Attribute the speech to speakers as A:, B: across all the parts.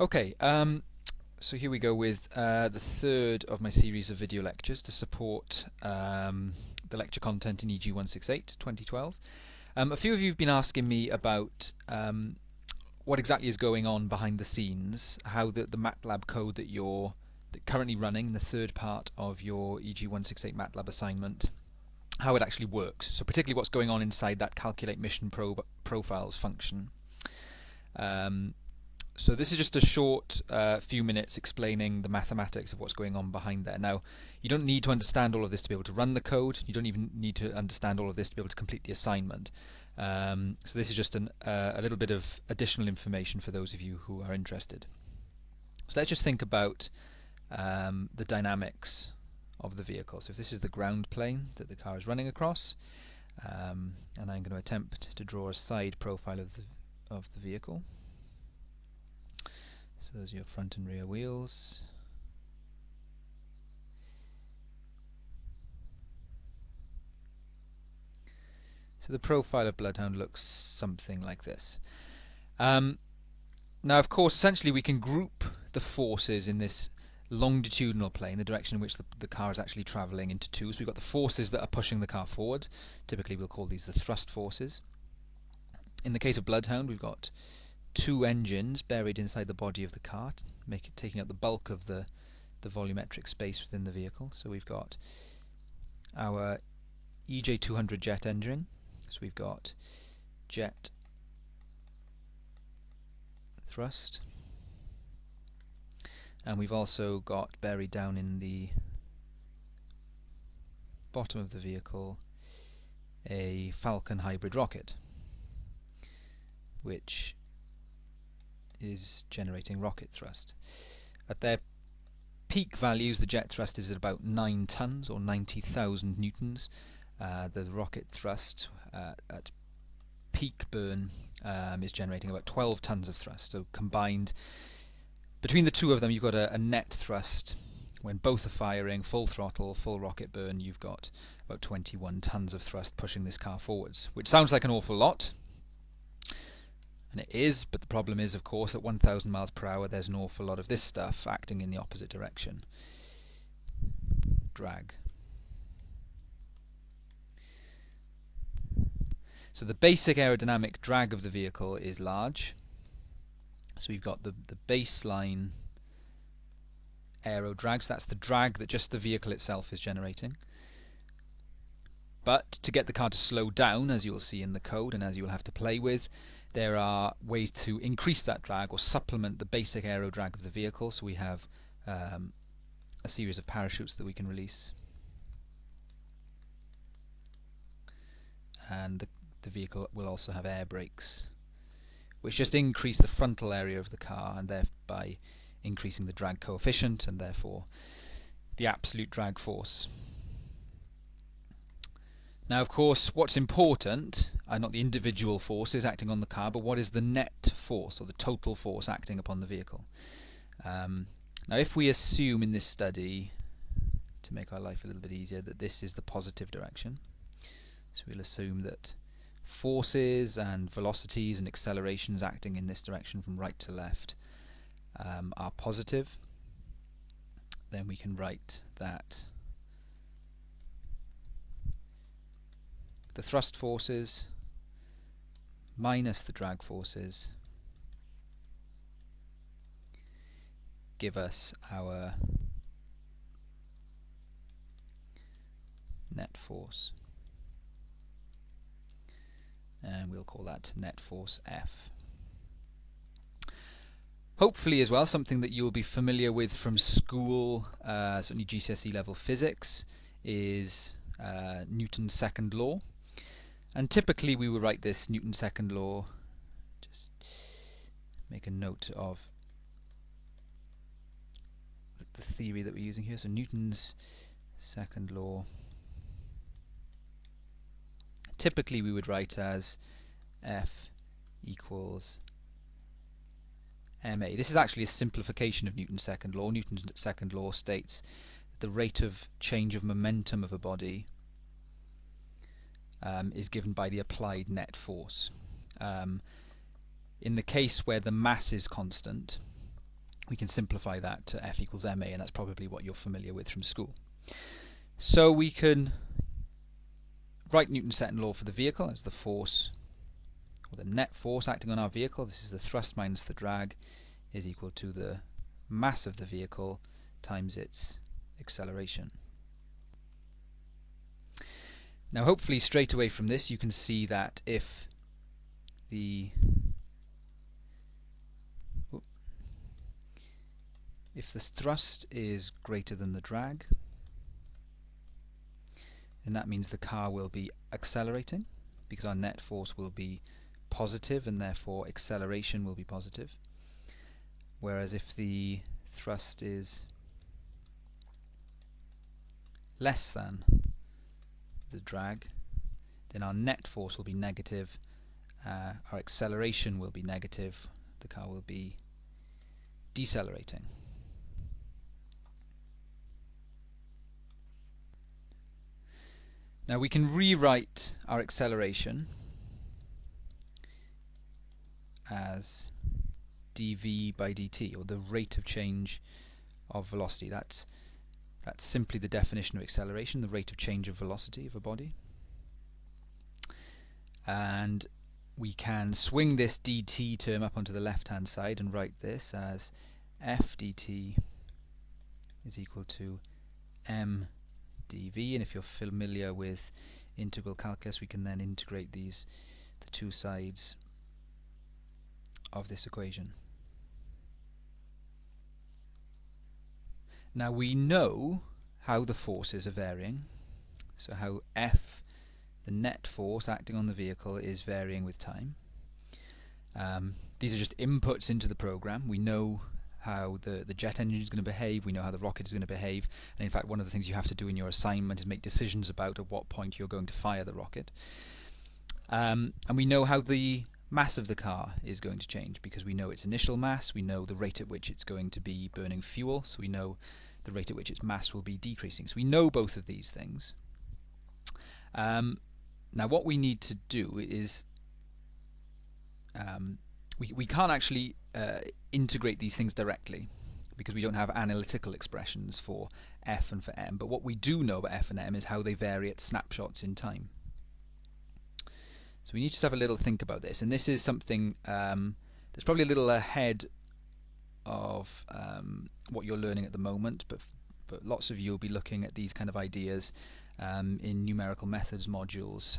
A: Okay, so here we go with the third of my series of video lectures to support the lecture content in EG168 2012. A few of you have been asking me about what exactly is going on behind the scenes, how the MATLAB code that you're currently running, the third part of your EG168 MATLAB assignment, how it actually works. So particularly what's going on inside that calculate mission profiles function. So this is just a short few minutes explaining the mathematics of what's going on behind there. Now, you don't need to understand all of this to be able to run the code. You don't even need to understand all of this to be able to complete the assignment. So this is just a little bit of additional information for those of you who are interested. So let's just think about the dynamics of the vehicle. So if this is the ground plane that the car is running across, and I'm going to attempt to draw a side profile of the vehicle. So those are your front and rear wheels. So the profile of Bloodhound looks something like this. Now of course essentially we can group the forces in this longitudinal plane, the direction in which the car is actually travelling, into two. So we've got the forces that are pushing the car forward. Typically we'll call these the thrust forces. In the case of Bloodhound we've got two engines buried inside the body of the car, taking up the bulk of the volumetric space within the vehicle. So we've got our EJ200 jet engine, so we've got jet thrust, and we've also got buried down in the bottom of the vehicle a Falcon hybrid rocket, which is generating rocket thrust. At their peak values, the jet thrust is at about 9 tons or 90,000 newtons. The rocket thrust at peak burn is generating about 12 tons of thrust. So combined between the two of them, you've got a net thrust. When both are firing, full throttle, full rocket burn, you've got about 21 tons of thrust pushing this car forwards, which sounds like an awful lot. And it is, but the problem is, of course, at 1,000 miles per hour there's an awful lot of this stuff acting in the opposite direction. Drag. So the basic aerodynamic drag of the vehicle is large. So we've got the baseline aero drag, so that's the drag that just the vehicle itself is generating. But to get the car to slow down, as you'll see in the code and as you'll have to play with, there are ways to increase that drag or supplement the basic aero drag of the vehicle. So we have a series of parachutes that we can release, and the vehicle will also have air brakes, which just increase the frontal area of the car and thereby increasing the drag coefficient and therefore the absolute drag force. Now of course what's important are not the individual forces acting on the car, but what is the net force or the total force acting upon the vehicle. Now if we assume in this study, to make our life a little bit easier, that this is the positive direction, so we'll assume that forces and velocities and accelerations acting in this direction from right to left are positive, then we can write that the thrust forces minus the drag forces give us our net force, and we'll call that net force F. Hopefully as well something that you'll be familiar with from school, certainly GCSE level physics, is Newton's second law. And typically we would write this Newton's second law, just make a note of the theory that we're using here. So Newton's second law, typically we would write as F equals ma. This is actually a simplification of Newton's second law. Newton's second law states that the rate of change of momentum of a body is given by the applied net force. In the case where the mass is constant, we can simplify that to F equals ma, and that's probably what you're familiar with from school. So we can write Newton's second law for the vehicle as the force, or the net force acting on our vehicle. This is the thrust minus the drag, is equal to the mass of the vehicle times its acceleration. Now hopefully straight away from this you can see that if the thrust is greater than the drag, then that means the car will be accelerating, because our net force will be positive and therefore acceleration will be positive. Whereas if the thrust is less than the drag, then our net force will be negative, our acceleration will be negative, the car will be decelerating. Now we can rewrite our acceleration as dv by dt, or the rate of change of velocity. That's simply the definition of acceleration, the rate of change of velocity of a body. And we can swing this dt term up onto the left hand side and write this as f dt is equal to m dv, and if you're familiar with integral calculus, we can then integrate the two sides of this equation. Now we know how the forces are varying, so how F, the net force acting on the vehicle, is varying with time. These are just inputs into the program. We know how the jet engine is going to behave, we know how the rocket is going to behave, and in fact one of the things you have to do in your assignment is make decisions about at what point you're going to fire the rocket. And we know how the mass of the car is going to change, because we know its initial mass, we know the rate at which it's going to be burning fuel, so we know the rate at which its mass will be decreasing. So we know both of these things. Now what we need to do is we can't actually integrate these things directly, because we don't have analytical expressions for F and for M, but what we do know about F and M is how they vary at snapshots in time. So we need to have a little think about this, and this is something that's probably a little ahead of what you're learning at the moment, but lots of you will be looking at these kind of ideas in numerical methods modules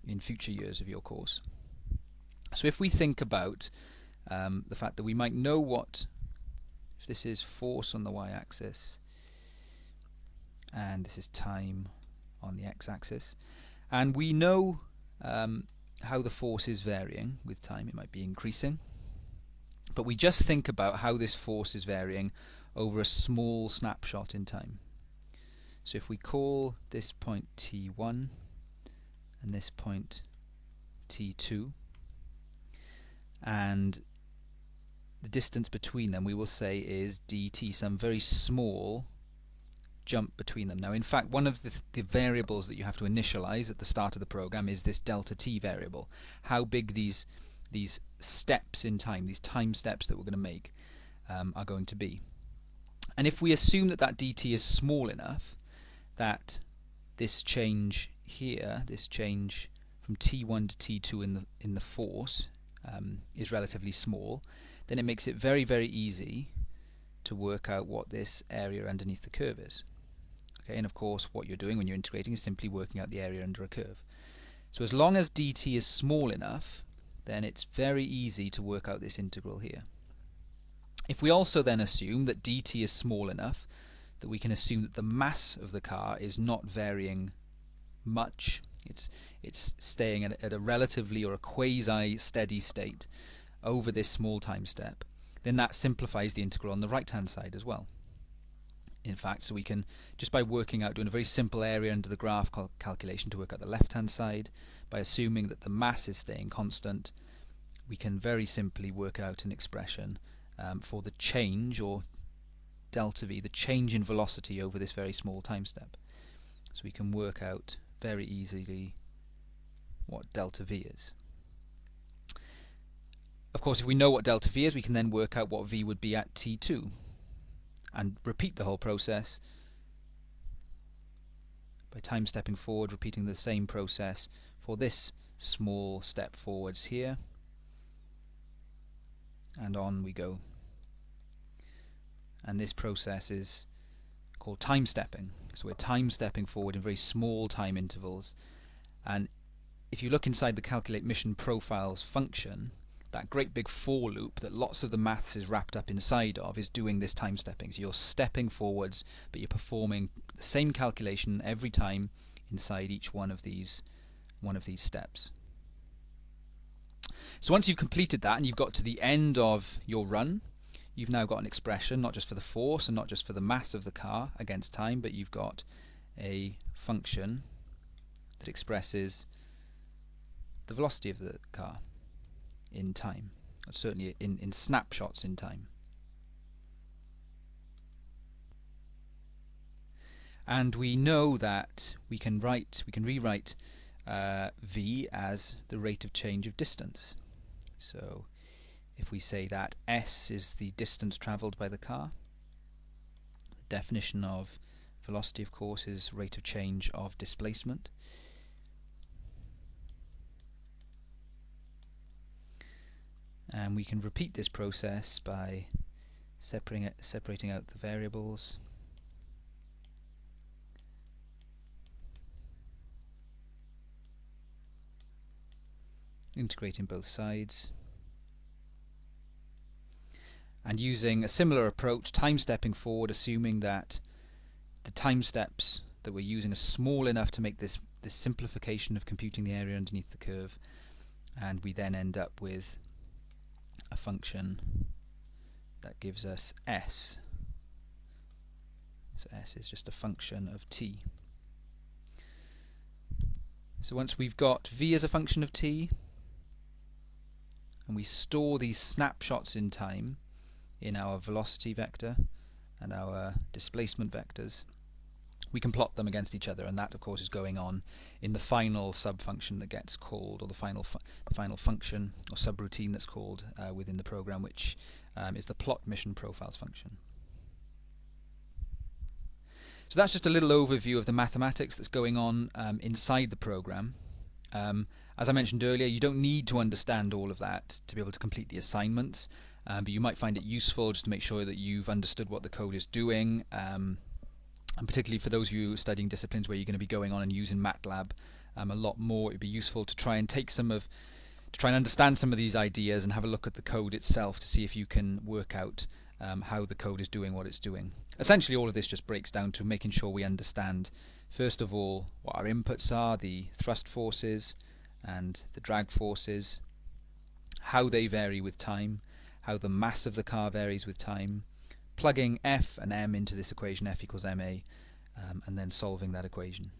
A: in future years of your course. So if we think about the fact that we might know what, if this is force on the y-axis and this is time on the x-axis, and we know how the force is varying with time, it might be increasing, but we just think about how this force is varying over a small snapshot in time. So if we call this point T1 and this point T2, and the distance between them we will say is dt, some very small jump between them. Now in fact one of the variables that you have to initialize at the start of the program is this delta t variable, how big these steps in time, these time steps that we're going to make are going to be. And if we assume that dt is small enough that this change here, this change from T1 to T2 in the force is relatively small, then it makes it very, very easy to work out what this area underneath the curve is. Okay, and of course what you're doing when you're integrating is simply working out the area under a curve. So as long as dt is small enough, then it's very easy to work out this integral here. If we also then assume that dt is small enough that we can assume that the mass of the car is not varying much, it's staying at a relatively or a quasi steady state over this small time step, then that simplifies the integral on the right hand side as well. In fact, so we can, just by working out, doing a very simple area under the graph calculation to work out the left hand side, by assuming that the mass is staying constant, we can very simply work out an expression for the change, or delta v, the change in velocity over this very small time step. So we can work out very easily what delta v is. Of course, if we know what delta V is, we can then work out what V would be at T2 and repeat the whole process by time stepping forward, repeating the same process for this small step forwards here, and on we go. And this process is called time stepping. So we're time stepping forward in very small time intervals, and if you look inside the calculate mission profiles function, that great big for loop that lots of the maths is wrapped up inside of is doing this time stepping. So you're stepping forwards, but you're performing the same calculation every time inside each one of these steps. So once you've completed that and you've got to the end of your run, you've now got an expression not just for the force and not just for the mass of the car against time, but you've got a function that expresses the velocity of the car in time, or certainly in snapshots in time. And we know that we can rewrite v as the rate of change of distance. So if we say that s is the distance travelled by the car, the definition of velocity, of course, is rate of change of displacement. And we can repeat this process by separating out the variables, integrating both sides, and using a similar approach, time stepping forward, assuming that the time steps that we're using are small enough to make this simplification of computing the area underneath the curve, and we then end up with a function that gives us s. So s is just a function of t. So once we've got v as a function of t, and we store these snapshots in time in our velocity vector and our displacement vectors, we can plot them against each other, and that of course is going on in the final subfunction that gets called, or the final function or subroutine that's called within the program, which is the plot mission profiles function. So that's just a little overview of the mathematics that's going on inside the program. As I mentioned earlier, you don't need to understand all of that to be able to complete the assignments, but you might find it useful just to make sure that you've understood what the code is doing, and particularly for those of you studying disciplines where you're going to be going on and using MATLAB a lot more. It would be useful to try and understand some of these ideas and have a look at the code itself to see if you can work out how the code is doing what it's doing. Essentially all of this just breaks down to making sure we understand, first of all, what our inputs are, the thrust forces and the drag forces, how they vary with time, how the mass of the car varies with time, plugging F and M into this equation, F equals ma, and then solving that equation.